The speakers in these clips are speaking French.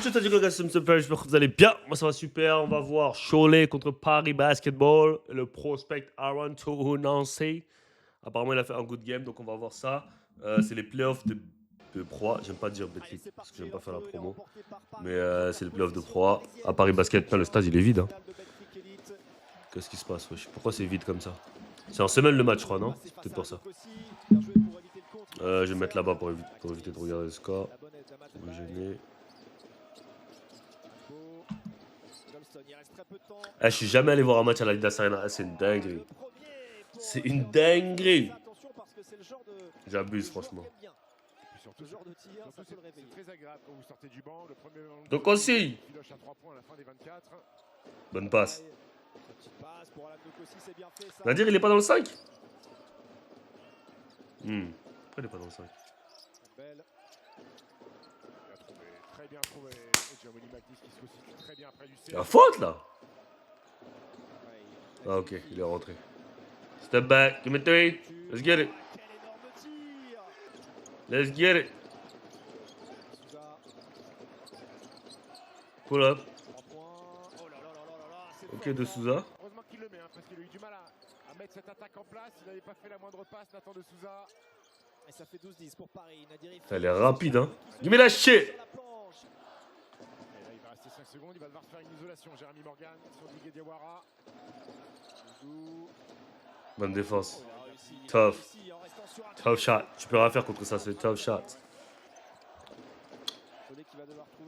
J'espère que vous allez bien. Moi, ça va super. On va voir Cholet contre Paris Basketball. Le prospect Aaron Nancy. Apparemment, il a fait un good game, donc on va voir ça. C'est les playoffs de Pro A. J'aime pas dire Betclic parce que j'aime pas faire la promo. Mais c'est les playoffs de Pro A. À Paris Basket, putain, le stade il est vide. Hein. Qu'est-ce qui se passe, wesh? Pourquoi c'est vide comme ça? C'est en semaine le match, je crois, non? C'est peut-être pour ça. Je vais me mettre là-bas pour éviter de regarder le score. Vous me gênez. Je suis jamais allé voir un match à l'Adidas Arena. C'est une dinguerie. C'est une dinguerie. J'abuse, franchement. Donc aussi. Bonne passe. Nadir, il est pas dans le 5 Pourquoi il est pas dans le 5? Il y a faute là. Ah ok, il est rentré. Step back, give me 3. Let's get it. Let's get it. Pull up. Ok, de Souza. Heureusement qu'il le met, hein, parce qu'il a eu du mal à mettre cette attaque en place. Il n'avait pas fait la moindre passe, Nathan de Souza. Et ça fait 12-10 pour Paris. Elle est rapide, hein. Give me that shit. Et là, il va rester 5 secondes. Il va devoir faire une isolation. Jérémy Morgan sur Didier Diawara. Bonne défense. Tough. Tough shot. Tu peux rien faire contre ça, c'est tough shot.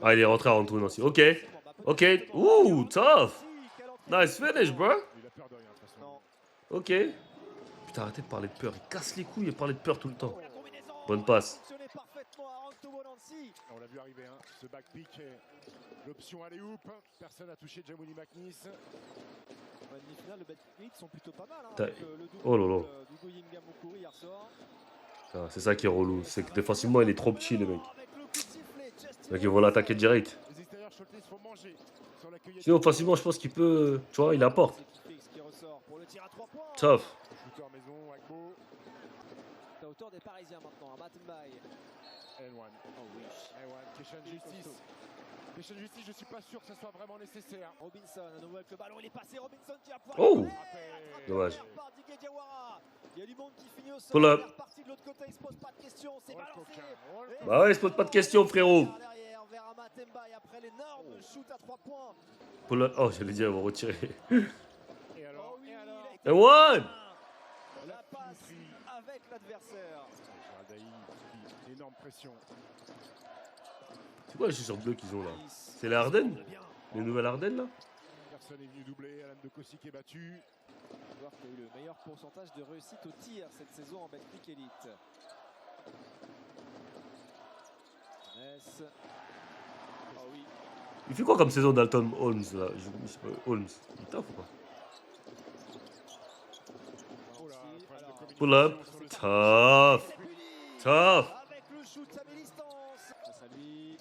Ah, il est rentré à Antoine aussi. Ok. Ok. Ouh, tough. Nice finish, bro. Ok. Putain, arrêtez de parler de peur. Il casse les couilles et parler de peur tout le temps. Bonne passe. On l'a vu arriver, hein. Ce back pick, l'option alley hoop. Personne n'a touché Jamoni McNeese. Le back pick sont plutôt pas mal. Hein, oh là là. C'est ça qui est relou. C'est que défensivement, il est trop petit, le mec. Donc ils vont l'attaquer direct. Sinon, offensivement, je pense qu'il peut. Tu vois, il apporte. Tough. La hauteur des Parisiens maintenant, à Matembaye. Elwan. Question justice. Question justice, je suis pas sûr que ce soit vraiment nécessaire. Robinson, à nouveau avec le ballon, il est passé. Robinson qui a pouvoir. Oh! Dommage. Il y a du monde qui finit au sol. Pull up. De l'autre côté, il se pose pas de questions, c'est balancé. Bah ouais, il se pose pas de questions, frérot. Vers Matembaye après l'énorme shoot à 3 points. Pull up. Oh, j'allais dire, ils vont retirer. Et alors, Et one! La passe avec l'adversaire. Énorme pression. C'est quoi les chaussures bleues qu'ils ont là? C'est les Ardennes? Les nouvelles Ardennes là? Personne est venu doubler. Alan de Kossi qui est battu. Joueur qui a eu le meilleur pourcentage de réussite au tir cette saison en Betclic Elite. Oh oui. Il fait quoi comme saison Dalton Holmes là? Holmes, il taffe ou pas? Pull up. Tough. Tough. Avec le shoot à mi-distance. Face à lui,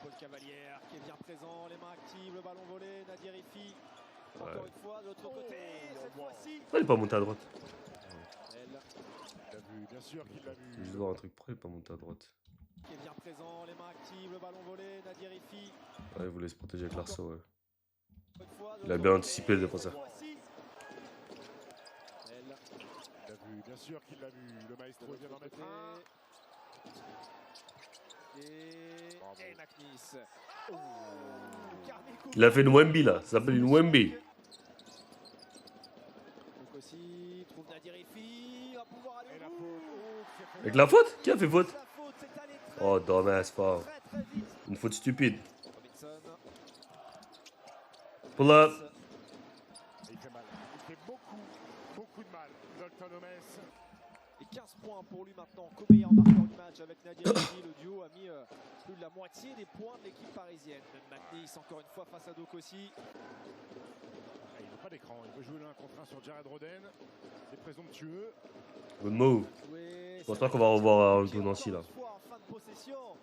Paul Cavalière qui est bien présent, les mains actives, le ballon volé, Nadir Ifi. Encore une fois, de l'autre côté, cette fois-ci. Pourquoi il est pas monté à droite? Il l'a vu, bien sûr qu'il l'a vu. Je vais voir un truc, pourquoi il est pas monté à droite? Qui est bien présent, les mains actives, le ballon volé, Nadir Ifi. Ouais, il voulait se protéger avec l'arceau, ouais. Il a bien anticipé le défenseur. Il l'a vu, bien sûr qu'il l'a vu. Le maestro vient d'en mettre un. Et McNeese. Il a fait une Wemby là, ça s'appelle une Wemby. Donc aussi, trouve Nadir Ifi, va pouvoir aller au bout. Avec la faute? Qui a fait faute? Oh, dumbass foul. Une faute stupide. Pull up. Il fait mal. Il fait beaucoup de mal. Dalton Holmes. Et 15 points pour lui maintenant, co-meilleur marqueur du match avec Nadir Ifi. Le duo a mis plus de la moitié des points de l'équipe parisienne. McNeese encore une fois face à Dokossi. Il veut pas d'écran, il veut jouer l'un contre un sur Jared Roden. C'est présomptueux. Good move. Je pense pas qu'on va revoir le Nancy là.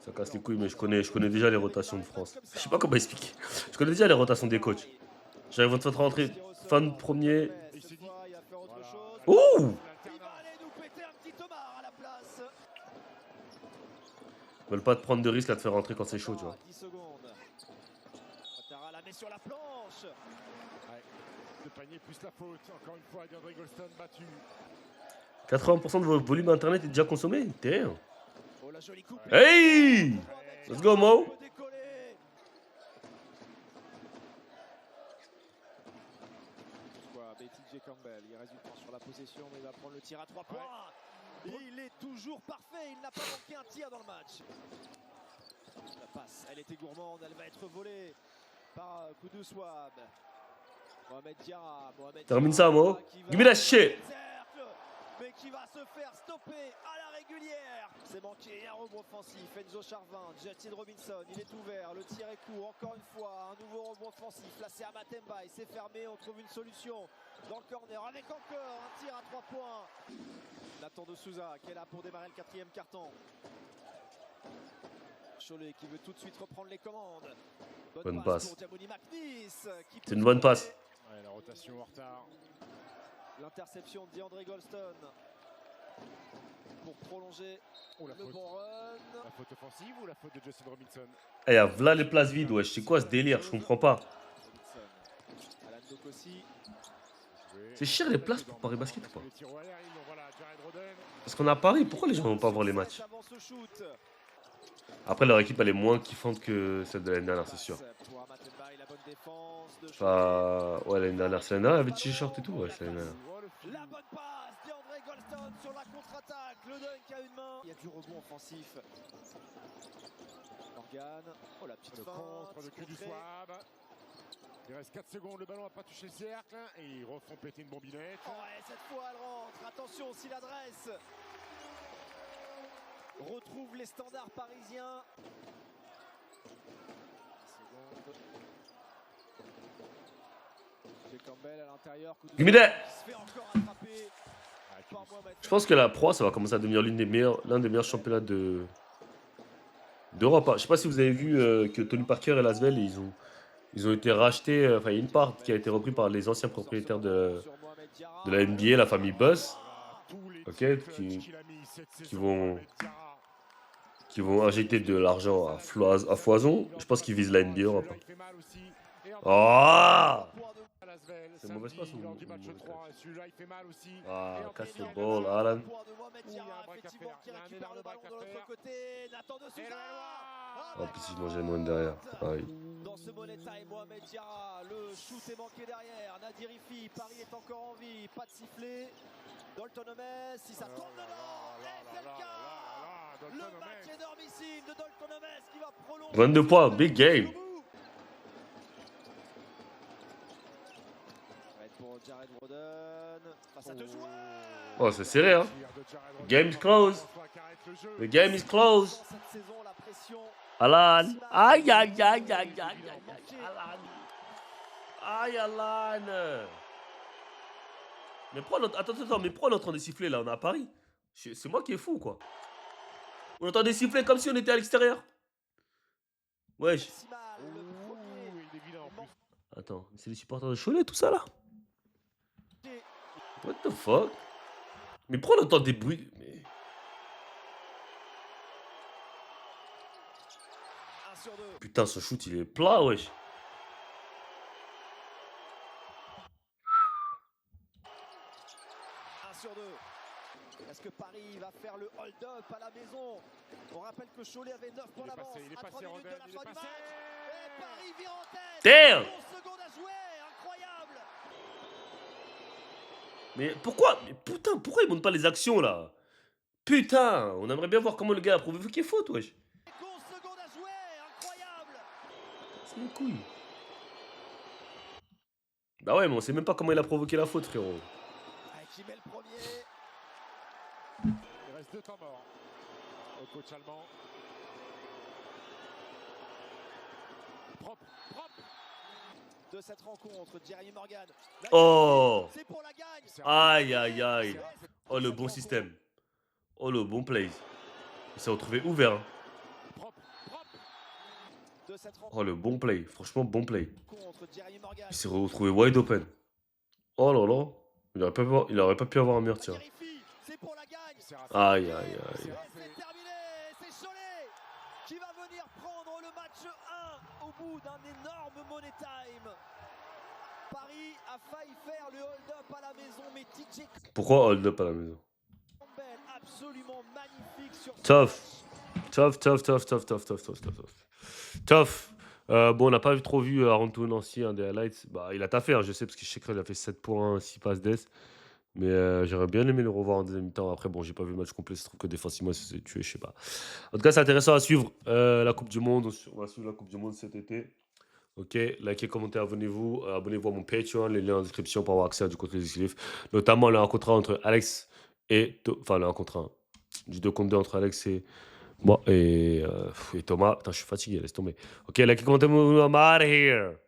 Ça casse les couilles, mais je connais déjà les rotations de France. Je sais pas comment expliquer. Je connais déjà les rotations des coachs. J'arrive à te faire rentrer fin de premier. Ouh! Ils veulent pas te prendre de risque à te faire rentrer quand c'est chaud, tu vois. met sur la planche. Ouais. Le panier plus la faute. Encore une fois, DeAndre Golston battu. 80% de votre volume internet est déjà consommé? Damn. Oh la jolie coupe. Hey! Let's go, Mo. BTJ Campbell, il reste du temps sur la possession, mais il va prendre le tir à 3 points. Et il est toujours parfait, il n'a pas manqué un tir dans le match. La passe, elle était gourmande, elle va être volée par Koudou Swab. Mohamed Diarra. Termine ça, Mo. Give me that shit. Mais qui va se faire stopper à la régulière. C'est manqué, un rebond offensif. Enzo Charvin, Justin Robinson, il est ouvert. Le tir est court, encore une fois. Un nouveau rebond offensif. Là, c'est Amatemba. Il s'est fermé. On trouve une solution dans le corner. Avec encore un tir à 3 points. Nathan de Souza qui est là pour démarrer le 4e carton. Cholet qui veut tout de suite reprendre les commandes. Bonne passe. C'est une bonne passe. Ouais, la rotation en retard. L'interception de DeAndre Golston pour prolonger le bon run. La faute offensive ou la faute de Justin Robinson? Eh, y'a v'là les places vides, wesh. C'est quoi ce délire? Je comprends pas. C'est cher les places pour Paris Basket ou pas? Parce qu'on a Paris, pourquoi les gens vont pas voir les matchs? Après, leur équipe elle est moins kiffante que celle de l'année dernière, c'est sûr. Enfin, ouais, l'année dernière, c'est l'année dernière, il y avait t-shirt et tout, ouais, c'est l'année dernière. La bonne passe, DeAndre Golston sur la contre-attaque, le dunk à une main. Il y a du rebond offensif. Morgan, oh la petite contre le cul du Swab. Il reste 4 secondes, le ballon n'a pas touché le cercle et ils refont péter une bombinette. Oh ouais, cette fois elle rentre, attention s'il adresse. Retrouve les standards parisiens. Campbell à l'intérieur. Give me that. Je pense que la Pro, ça va commencer à devenir l'un des meilleurs championnats d'Europe. Je sais pas si vous avez vu que Tony Parker et Lasvel, ils ont été rachetés. Enfin, il y a une part qui a été reprise par les anciens propriétaires de la NBA, la famille Buss, ok, qui vont injecter de l'argent à foison. Je pense qu'ils visent la NBA Europe. Oh! C'est mauvaise passe ou ah, casse le ball, Alan. En plus, il mangeait moins derrière. Aïe. Dans ce money time, Mohamed Diarra, le shoot est manqué derrière. Nadirifi, Paris est encore en vie, pas de sifflet. Dalton Omes, si ça tombe dedans, et c'est le cas. Le match énormissime de Dalton Omes qui va prolonger. 22 points, big game. Pour Jared Roden, face à 2 joueurs. Oh, c'est serré, hein. Game is closed. The game is closed. Alan. Aïe, aïe, aïe, aïe, aïe, aïe, Alan. Aïe, Alan. Mais pourquoi mais pourquoi on est en train de siffler là? On est à Paris. C'est moi qui est fou, quoi. On entend des sifflets comme si on était à l'extérieur. Wesh. Attends, c'est les supporters de Cholet, tout ça là? What the fuck? Mais pourquoi on entend des bruits? Mais... Putain, ce shoot il est plat, wesh. Est-ce que Paris va faire le hold-up à la maison? On rappelle que Cholet avait 9 points d'avance à 3 minutes de la fin du match. Et Paris vire en tête. Damn! 11 secondes à jouer, incroyable. Mais pourquoi? Mais putain, pourquoi ils montrent pas les actions là? Putain, on aimerait bien voir comment le gars a provoqué faute, wesh. 11 secondes à jouer, incroyable. C'est les couilles. Bah ouais, mais on sait même pas comment il a provoqué la faute, frérot. Qui met le premier? Il reste 2 temps morts au coach allemand. Propre. De cette rencontre, Jeremy Morgan. Oh! C'est pour la gagne. Aïe, aïe, aïe. Oh, le bon système. Oh, le bon play. Il s'est retrouvé ouvert. Hein. Oh, le bon play. Franchement, bon play. Il s'est retrouvé wide open. Oh là là. Il aurait pas pu avoir un meilleur tir. Aïe, aïe, aïe. C'est terminé. C'est Cholet qui va venir prendre le match 1 au bout bout d'un énorme money time. Paris a failli faire le hold-up à la maison, mais TJ Pourquoi hold up à la maison? Campbell, absolument magnifique sur ce Tough. match. Tough. Bon, on n'a pas trop vu Arantou Nancy, des highlights. Bah, il a taffé, hein, je sais, parce que je sais qu'il a fait 7 points, 6 passes d'ess. Mais j'aurais bien aimé le revoir en deuxième mi-temps. Après, bon, j'ai pas vu le match complet. Je trouve que défensivement, il se faisait tuer, je sais pas. En tout cas, c'est intéressant à suivre la Coupe du Monde. On va suivre la Coupe du Monde cet été. Ok, likez, commentez, abonnez-vous. Abonnez-vous à mon Patreon, les liens en description pour avoir accès à du contenu exclusif. Notamment le 1 contre 1 entre Alex et. Enfin, le 1 contre 1. Du 2 contre 2 entre Alex et moi et Thomas. Putain, je suis fatigué, laisse tomber. Ok, likez, commentez, I'm out of here.